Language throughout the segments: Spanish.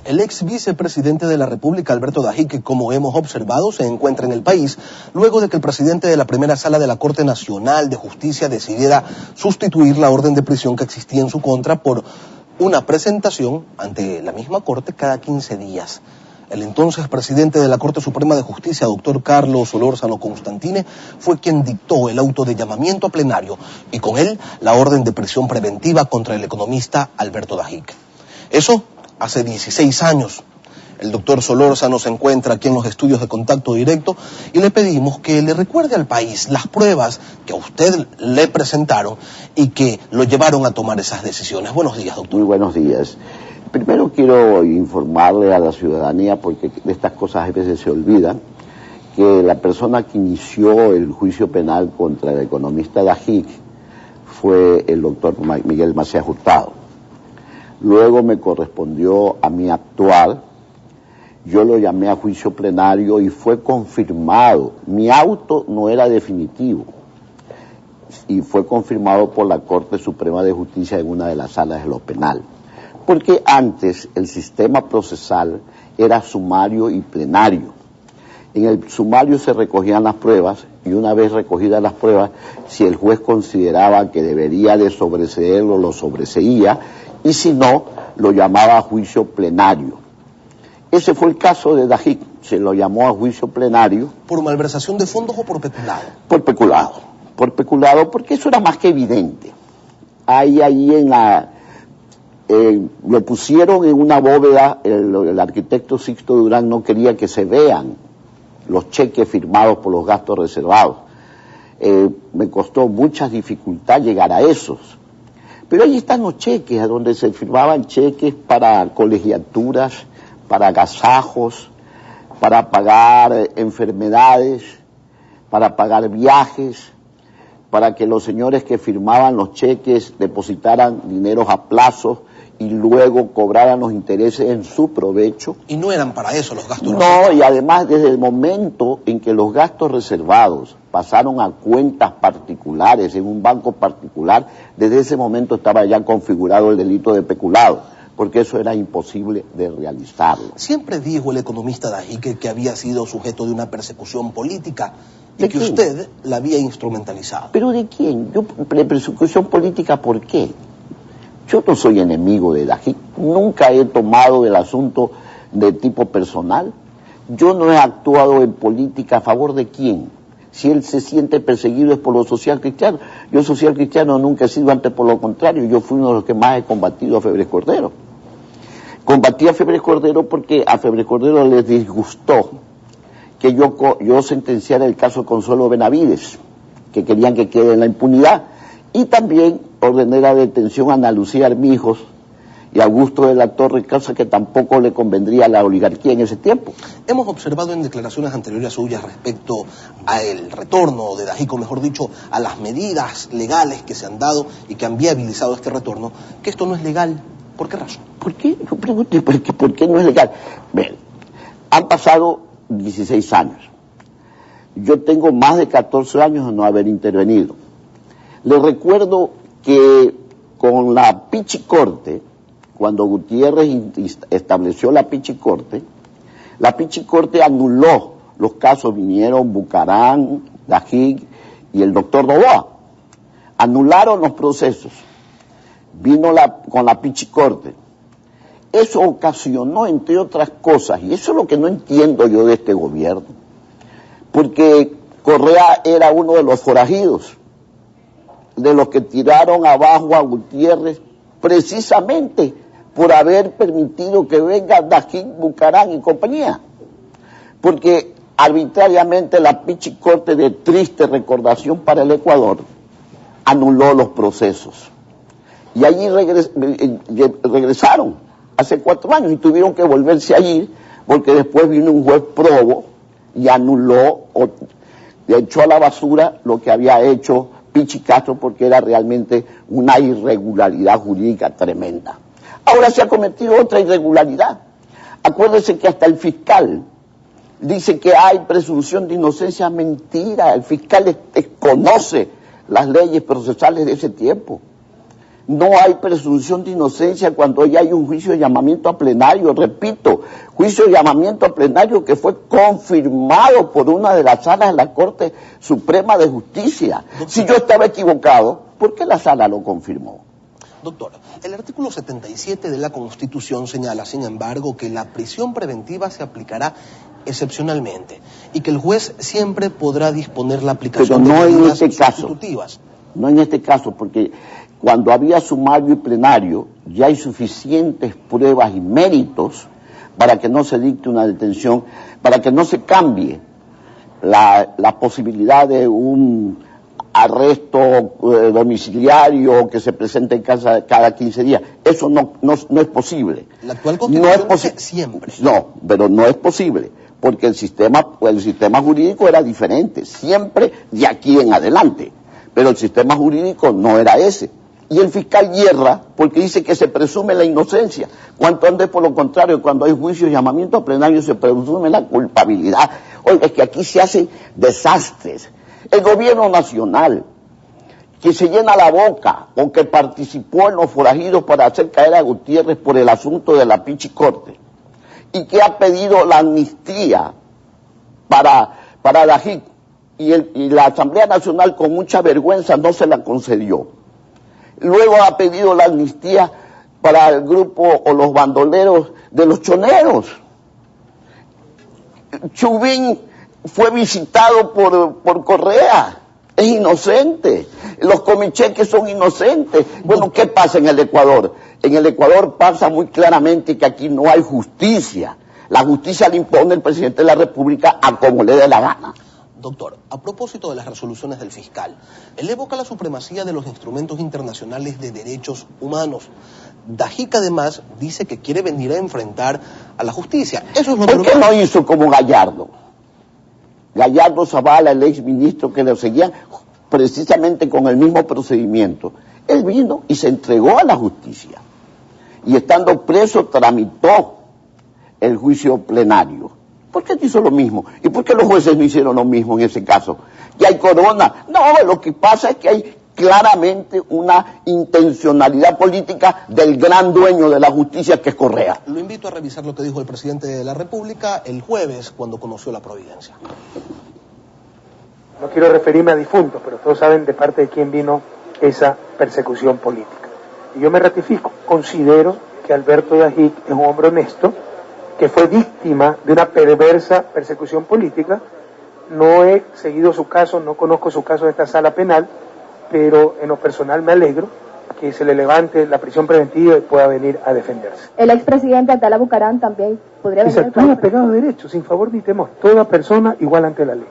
El ex vicepresidente de la República, Alberto Dajic, que como hemos observado se encuentra en el país, luego de que el presidente de la primera sala de la Corte Nacional de Justicia decidiera sustituir la orden de prisión que existía en su contra por una presentación ante la misma Corte cada 15 días. El entonces presidente de la Corte Suprema de Justicia, doctor Carlos Solórzano Constantine, fue quien dictó el auto de llamamiento a plenario y con él la orden de prisión preventiva contra el economista Alberto Dajic. Eso hace 16 años. El doctor Solórzano se encuentra aquí en los estudios de Contacto Directo y le pedimos que le recuerde al país las pruebas que a usted le presentaron y que lo llevaron a tomar esas decisiones. Buenos días, doctor. Muy buenos días. Primero quiero informarle a la ciudadanía, porque de estas cosas a veces se olvidan, que la persona que inició el juicio penal contra el economista Dajic fue el doctor Miguel Macías Hurtado. Luego me correspondió a mí actuar, yo lo llamé a juicio plenario y fue confirmado. Mi auto no era definitivo y fue confirmado por la Corte Suprema de Justicia en una de las salas de lo penal. Porque antes el sistema procesal era sumario y plenario. En el sumario se recogían las pruebas y una vez recogidas las pruebas, si el juez consideraba que debería de sobreseerlo, lo sobreseía, y si no, lo llamaba a juicio plenario. Ese fue el caso de Dajic, se lo llamó a juicio plenario. ¿Por malversación de fondos o por peculado? Por peculado, porque eso era más que evidente. Ahí en la... lo pusieron en una bóveda, el arquitecto Sixto Durán no quería que se vean los cheques firmados por los gastos reservados. Me costó mucha dificultad llegar a esos. Pero ahí están los cheques, a donde se firmaban cheques para colegiaturas, para agasajos, para pagar enfermedades, para pagar viajes, para que los señores que firmaban los cheques depositaran dineros a plazos y luego cobraran los intereses en su provecho. ¿Y no eran para eso los gastos reservados? No, y además desde el momento en que los gastos reservados pasaron a cuentas particulares, en un banco particular, desde ese momento estaba ya configurado el delito de peculado, porque eso era imposible de realizarlo. Siempre dijo el economista Dajic que había sido sujeto de una persecución política y que usted la había instrumentalizado. ¿Pero de quién? ¿Persecución política por qué? Yo no soy enemigo de Dajic, nunca he tomado el asunto de tipo personal. Yo no he actuado en política a favor de quién. Si él se siente perseguido es por los social cristianos. Yo social cristiano nunca he sido, antes por lo contrario, yo fui uno de los que más he combatido a Febres Cordero. Combatí a Febres Cordero porque a Febres Cordero les disgustó que yo sentenciara el caso de Consuelo Benavides, que querían que quede en la impunidad, y también ordené la detención a Ana Lucía Armijos y Augusto de la Torre, cosa que tampoco le convendría a la oligarquía en ese tiempo. Hemos observado en declaraciones anteriores suyas respecto al retorno de Dajic, o mejor dicho, a las medidas legales que se han dado y que han viabilizado este retorno, que esto no es legal. ¿Por qué razón? ¿Por qué? Yo pregunté, ¿por qué no es legal? Ven, han pasado 16 años. Yo tengo más de 14 años de no haber intervenido. Les recuerdo que con la Pichicorte, cuando Gutiérrez estableció la Pichicorte anuló los casos, vinieron Bucarán, Dajic y el doctor Novoa. Anularon los procesos. Vino con la Pichicorte. Eso ocasionó, entre otras cosas, y eso es lo que no entiendo yo de este gobierno, porque Correa era uno de los forajidos, de los que tiraron abajo a Gutiérrez, precisamente por haber permitido que venga Dajic, Bucarán y compañía. Porque arbitrariamente la Pichicorte, de triste recordación para el Ecuador, anuló los procesos. Y allí regresaron hace 4 años y tuvieron que volverse allí porque después vino un juez probo y anuló o echó a la basura lo que había hecho Pichi Castro, porque era realmente una irregularidad jurídica tremenda. Ahora se ha cometido otra irregularidad. Acuérdense que hasta el fiscal dice que hay presunción de inocencia. Mentira, el fiscal desconoce las leyes procesales de ese tiempo. No hay presunción de inocencia cuando ya hay un juicio de llamamiento a plenario, repito, juicio de llamamiento a plenario que fue confirmado por una de las salas de la Corte Suprema de Justicia. Doctor, si yo estaba equivocado, ¿por qué la sala lo confirmó? Doctor, el artículo 77 de la Constitución señala, sin embargo, que la prisión preventiva se aplicará excepcionalmente y que el juez siempre podrá disponer la aplicación de medidas sustitutivas. No en este caso, porque cuando había sumario y plenario, ya hay suficientes pruebas y méritos para que no se dicte una detención, para que no se cambie la posibilidad de un arresto domiciliario que se presente en casa cada 15 días. Eso no es posible. La actual Constitución dice siempre. No, pero no es posible, porque el sistema jurídico era diferente, siempre de aquí en adelante. Pero el sistema jurídico no era ese. Y el fiscal hierra porque dice que se presume la inocencia. Cuanto antes, por lo contrario, cuando hay juicio y llamamiento a plenario se presume la culpabilidad. Oiga, es que aquí se hacen desastres. El gobierno nacional, que se llena la boca o que participó en los forajidos para hacer caer a Gutiérrez por el asunto de la Pichicorte, y que ha pedido la amnistía para Dajic, y la Asamblea Nacional con mucha vergüenza no se la concedió. Luego ha pedido la amnistía para el grupo o los bandoleros de los choneros. Chubín fue visitado por Correa, es inocente. Los comicheques son inocentes. Bueno, ¿qué pasa en el Ecuador? En el Ecuador pasa muy claramente que aquí no hay justicia. La justicia le impone el presidente de la República a como le dé la gana. Doctor, a propósito de las resoluciones del fiscal, él evoca la supremacía de los instrumentos internacionales de derechos humanos. Dajic además dice que quiere venir a enfrentar a la justicia. Eso es lo ¿Por qué no hizo como Gallardo? Gallardo Zavala, el ex ministro que lo seguía precisamente con el mismo procedimiento. Él vino y se entregó a la justicia. Y estando preso tramitó el juicio plenario. ¿Por qué hizo lo mismo? ¿Y por qué los jueces no hicieron lo mismo en ese caso? ¿Que hay corona? No, lo que pasa es que hay claramente una intencionalidad política del gran dueño de la justicia, que es Correa. Lo invito a revisar lo que dijo el presidente de la República el jueves cuando conoció la providencia. No quiero referirme a difuntos, pero todos saben de parte de quién vino esa persecución política. Y yo me ratifico, considero que Alberto Dajic es un hombre honesto, que fue víctima de una perversa persecución política. No he seguido su caso, no conozco su caso de esta sala penal, pero en lo personal me alegro que se le levante la prisión preventiva y pueda venir a defenderse. El expresidente Abdala Bucaram también podría venir. Se actúa pegado de derecho, sin favor ni temor. Toda persona igual ante la ley.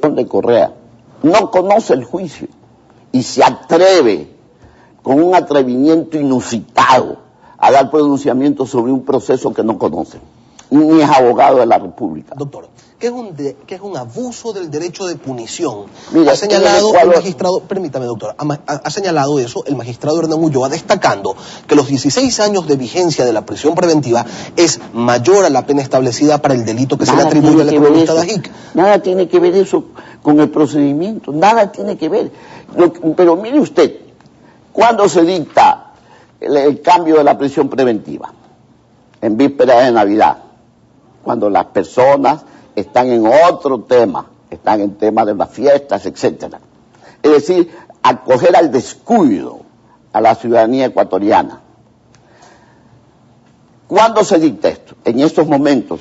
De Correa no conoce el juicio y se atreve con un atrevimiento inusitado a dar pronunciamiento sobre un proceso que no conoce, ni es abogado de la República. Doctor, ¿qué es un abuso del derecho de punición? Mira, ha señalado el magistrado, permítame doctor, ha señalado eso el magistrado Hernán Ulloa, destacando que los 16 años de vigencia de la prisión preventiva es mayor a la pena establecida para el delito que se le atribuye al economista Dajic. Nada tiene que ver eso con el procedimiento, nada tiene que ver. Pero mire usted, ¿cuándo se dicta el cambio de la prisión preventiva? En vísperas de Navidad, cuando las personas están en otro tema, están en tema de las fiestas, etcétera. Es decir, acoger al descuido a la ciudadanía ecuatoriana. ¿Cuándo se dicta esto? En estos momentos.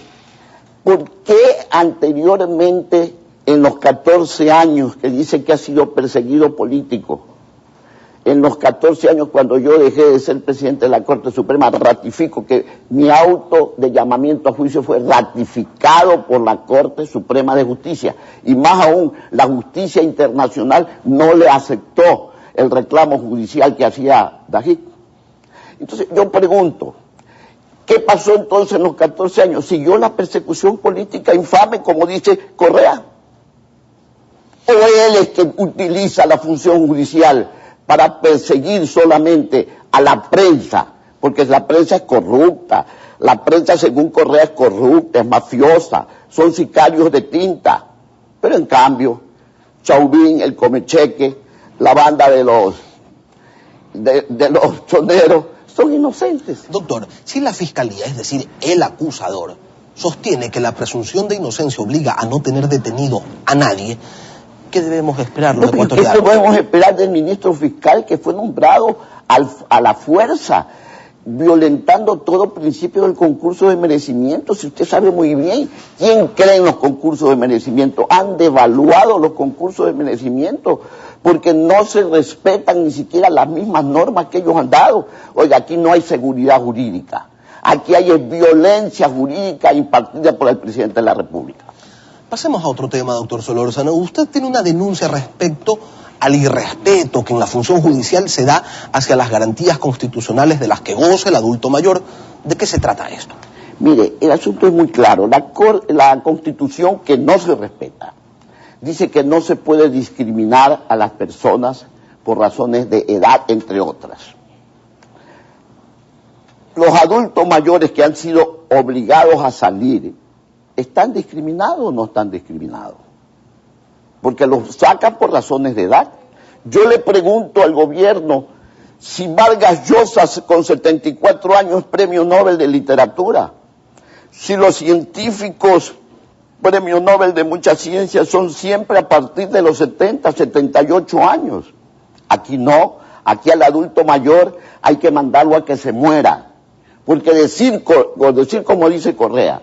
¿Por qué anteriormente, en los 14 años que dice que ha sido perseguido político, en los 14 años cuando yo dejé de ser presidente de la Corte Suprema, ratifico que mi auto de llamamiento a juicio fue ratificado por la Corte Suprema de Justicia? Y más aún, la justicia internacional no le aceptó el reclamo judicial que hacía Dajic. Entonces yo pregunto, ¿qué pasó entonces en los 14 años? ¿Siguió la persecución política infame, como dice Correa? ¿O él es que utiliza la función judicial para perseguir solamente a la prensa? Porque la prensa es corrupta, la prensa según Correa es corrupta, es mafiosa, son sicarios de tinta. Pero en cambio, Chauvin, el Comecheque, la banda de los de los choneros son inocentes. Doctor, si la fiscalía, es decir, el acusador, sostiene que la presunción de inocencia obliga a no tener detenido a nadie, ¿qué debemos esperar los ecuatorianos? ¿Qué podemos esperar del ministro fiscal que fue nombrado a la fuerza, violentando todo principio del concurso de merecimiento? Si usted sabe muy bien quién cree en los concursos de merecimiento, han devaluado los concursos de merecimiento porque no se respetan ni siquiera las mismas normas que ellos han dado. Oiga, aquí no hay seguridad jurídica, aquí hay violencia jurídica impartida por el presidente de la República. Pasemos a otro tema, doctor Solórzano. Usted tiene una denuncia respecto al irrespeto que en la función judicial se da hacia las garantías constitucionales de las que goza el adulto mayor. ¿De qué se trata esto? Mire, el asunto es muy claro. La Constitución, que no se respeta, dice que no se puede discriminar a las personas por razones de edad, entre otras. Los adultos mayores que han sido obligados a salir, ¿están discriminados o no están discriminados? Porque los sacan por razones de edad. Yo le pregunto al gobierno si Vargas Llosa, con 74 años, premio Nobel de Literatura, si los científicos premio Nobel de muchas ciencias son siempre a partir de los 70, 78 años. Aquí no, aquí al adulto mayor hay que mandarlo a que se muera. Porque decir como dice Correa,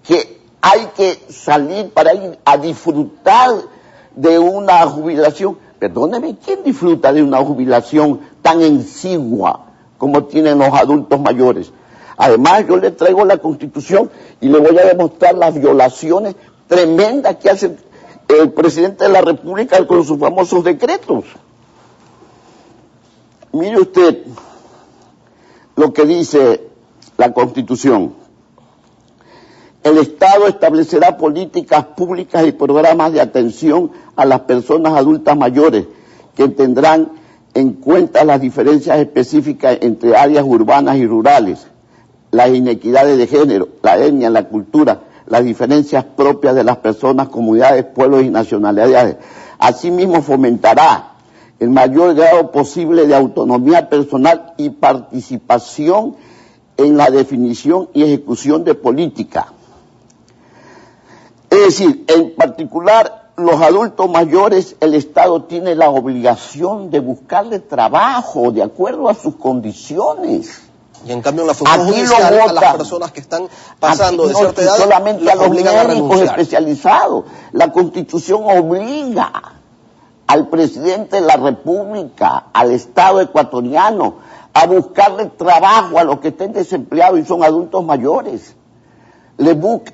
que hay que salir para ir a disfrutar de una jubilación. Perdóneme, ¿quién disfruta de una jubilación tan exigua como tienen los adultos mayores? Además, yo le traigo la Constitución y le voy a demostrar las violaciones tremendas que hace el presidente de la República con sus famosos decretos. Mire usted lo que dice la Constitución. El Estado establecerá políticas públicas y programas de atención a las personas adultas mayores que tendrán en cuenta las diferencias específicas entre áreas urbanas y rurales, las inequidades de género, la etnia, la cultura, las diferencias propias de las personas, comunidades, pueblos y nacionalidades. Asimismo, fomentará el mayor grado posible de autonomía personal y participación en la definición y ejecución de política. Es decir, en particular, los adultos mayores, el Estado tiene la obligación de buscarle trabajo de acuerdo a sus condiciones. Y en cambio en la función judicial a las personas que están pasando de cierta edad, solamente a los médicos especializados. La Constitución obliga al presidente de la República, al Estado ecuatoriano, a buscarle trabajo a los que estén desempleados y son adultos mayores.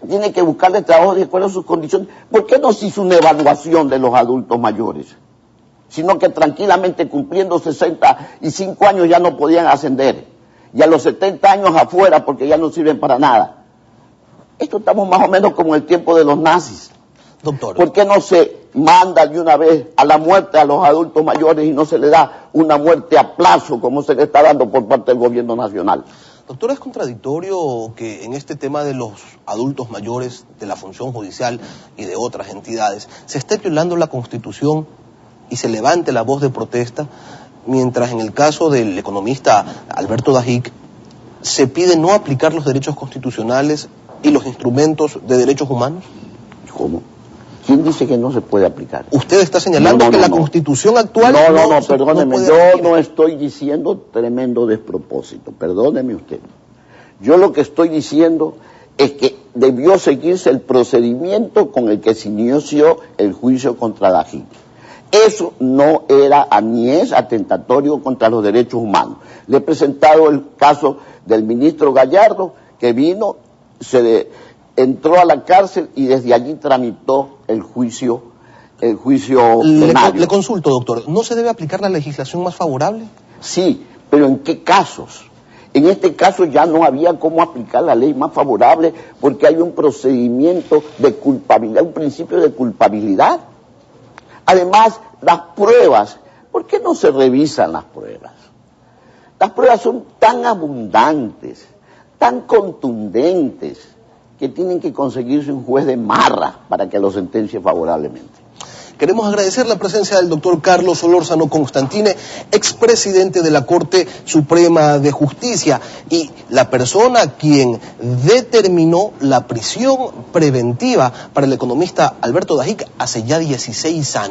Tiene que buscarle trabajo de acuerdo a sus condiciones. ¿Por qué no se hizo una evaluación de los adultos mayores? Sino que tranquilamente cumpliendo 65 años ya no podían ascender. Y a los 70 años afuera porque ya no sirven para nada. Esto estamos más o menos como en el tiempo de los nazis. Doctor, ¿por qué no se manda de una vez a la muerte a los adultos mayores y no se le da una muerte a plazo como se le está dando por parte del gobierno nacional? Doctor, ¿es contradictorio que en este tema de los adultos mayores, de la función judicial y de otras entidades, se esté violando la Constitución y se levante la voz de protesta, mientras en el caso del economista Alberto Dajic se pide no aplicar los derechos constitucionales y los instrumentos de derechos humanos? ¿Cómo? ¿Quién dice que no se puede aplicar? Usted está señalando que la Constitución actual... No, perdóneme, yo no estoy diciendo tremendo despropósito, perdóneme usted. Yo lo que estoy diciendo es que debió seguirse el procedimiento con el que se inició el juicio contra Dajic. Eso no era ni es atentatorio contra los derechos humanos. Le he presentado el caso del ministro Gallardo, que vino, entró a la cárcel y desde allí tramitó el juicio plenario. Le consulto, doctor, ¿no se debe aplicar la legislación más favorable? Sí, pero ¿en qué casos? En este caso ya no había cómo aplicar la ley más favorable porque hay un procedimiento de culpabilidad, un principio de culpabilidad. Además, las pruebas, ¿por qué no se revisan las pruebas? Las pruebas son tan abundantes, tan contundentes, que tienen que conseguirse un juez de marra para que lo sentencie favorablemente. Queremos agradecer la presencia del doctor Carlos Solórzano Constantine, expresidente de la Corte Suprema de Justicia y la persona quien determinó la prisión preventiva para el economista Alberto Dajic hace ya 16 años.